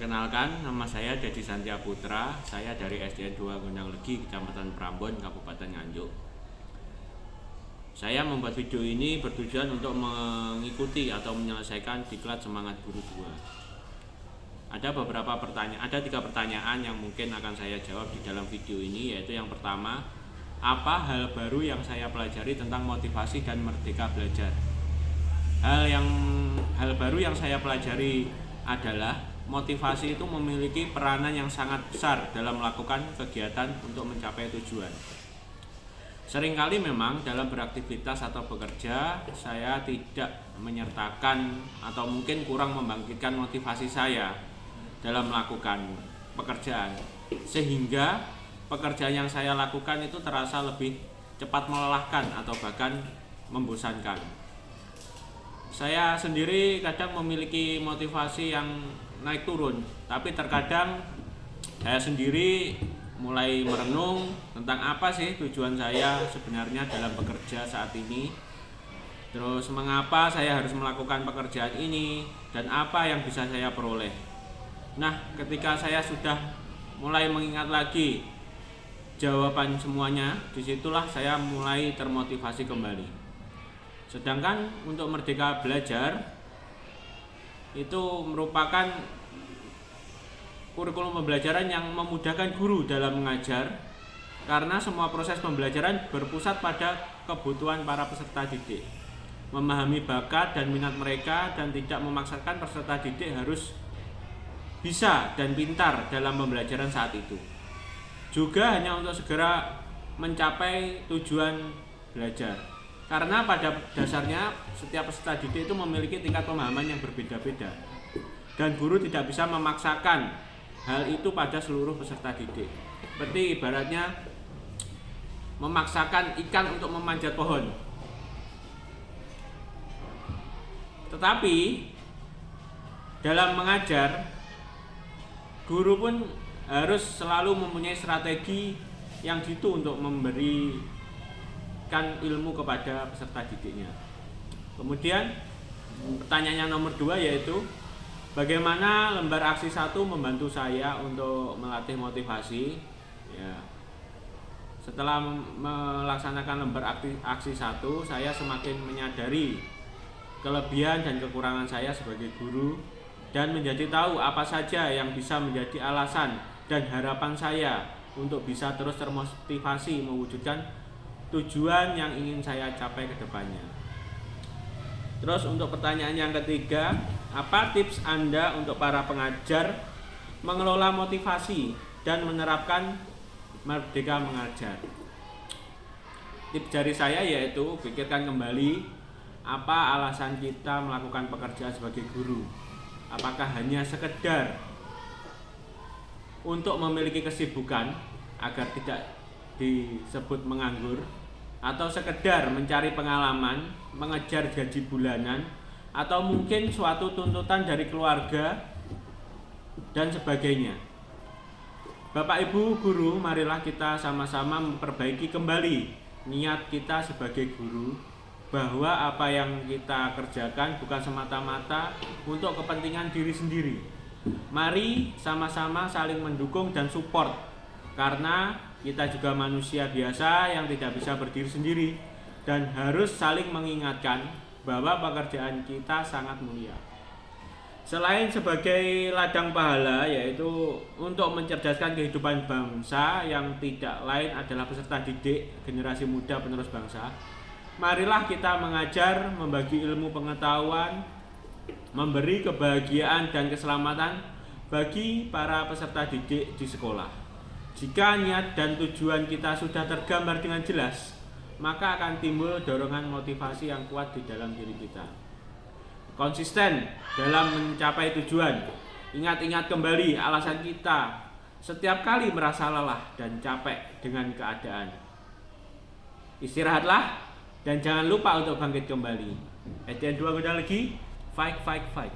Perkenalkan, nama saya Dedi Santia Putra. Saya dari SDN 2 Gondang Legi, Kecamatan Prambon, Kabupaten Nganjuk. Saya membuat video ini bertujuan untuk mengikuti atau menyelesaikan diklat Semangat Guru 2. Ada 3 pertanyaan yang mungkin akan saya jawab di dalam video ini, yaitu yang pertama, apa hal baru yang saya pelajari tentang motivasi dan merdeka belajar? Hal baru yang saya pelajari adalah motivasi itu memiliki peranan yang sangat besar dalam melakukan kegiatan untuk mencapai tujuan. Seringkali memang dalam beraktivitas atau bekerja, saya tidak menyertakan atau mungkin kurang membangkitkan motivasi saya dalam melakukan pekerjaan, sehingga pekerjaan yang saya lakukan itu terasa lebih cepat melelahkan atau bahkan membosankan. Saya sendiri kadang memiliki motivasi yang naik turun, tapi terkadang saya sendiri mulai merenung tentang apa sih tujuan saya sebenarnya dalam bekerja saat ini. Terus mengapa saya harus melakukan pekerjaan ini dan apa yang bisa saya peroleh. Nah, ketika saya sudah mulai mengingat lagi jawaban semuanya, disitulah saya mulai termotivasi kembali. Sedangkan untuk merdeka belajar itu merupakan kurikulum pembelajaran yang memudahkan guru dalam mengajar, karena semua proses pembelajaran berpusat pada kebutuhan para peserta didik, memahami bakat dan minat mereka, dan tidak memaksakan peserta didik harus bisa dan pintar dalam pembelajaran saat itu. Juga hanya untuk segera mencapai tujuan belajar. Karena pada dasarnya setiap peserta didik itu memiliki tingkat pemahaman yang berbeda-beda, dan guru tidak bisa memaksakan hal itu pada seluruh peserta didik. Seperti ibaratnya memaksakan ikan untuk memanjat pohon. Tetapi dalam mengajar, guru pun harus selalu mempunyai strategi yang jitu untuk memberikan ilmu kepada peserta didiknya. Kemudian pertanyaan yang nomor 2 yaitu bagaimana lembar aksi 1 membantu saya untuk melatih motivasi. Ya. Setelah melaksanakan lembar aksi 1, saya semakin menyadari kelebihan dan kekurangan saya sebagai guru, dan menjadi tahu apa saja yang bisa menjadi alasan dan harapan saya untuk bisa terus termotivasi mewujudkan tujuan yang ingin saya capai ke depannya. Terus untuk pertanyaan yang ketiga, apa tips Anda untuk para pengajar mengelola motivasi dan menerapkan merdeka mengajar? Tips dari saya yaitu pikirkan kembali apa alasan kita melakukan pekerjaan sebagai guru. Apakah hanya sekedar untuk memiliki kesibukan agar tidak disebut menganggur, atau sekedar mencari pengalaman, mengejar gaji bulanan, atau mungkin suatu tuntutan dari keluarga dan sebagainya. Bapak Ibu guru, marilah kita sama-sama memperbaiki kembali niat kita sebagai guru, bahwa apa yang kita kerjakan bukan semata-mata untuk kepentingan diri sendiri. Mari sama-sama saling mendukung dan support, karena kita juga manusia biasa yang tidak bisa berdiri sendiri, dan harus saling mengingatkan bahwa pekerjaan kita sangat mulia. Selain sebagai ladang pahala, yaitu untuk mencerdaskan kehidupan bangsa, yang tidak lain adalah peserta didik generasi muda penerus bangsa. Marilah kita mengajar, membagi ilmu pengetahuan, memberi kebahagiaan dan keselamatan bagi para peserta didik di sekolah. Jika niat dan tujuan kita sudah tergambar dengan jelas, maka akan timbul dorongan motivasi yang kuat di dalam diri kita. Konsisten dalam mencapai tujuan. Ingat-ingat kembali alasan kita setiap kali merasa lelah dan capek dengan keadaan. Istirahatlah dan jangan lupa untuk bangkit kembali. SDN 2 Gondang Legi, fight, fight, fight.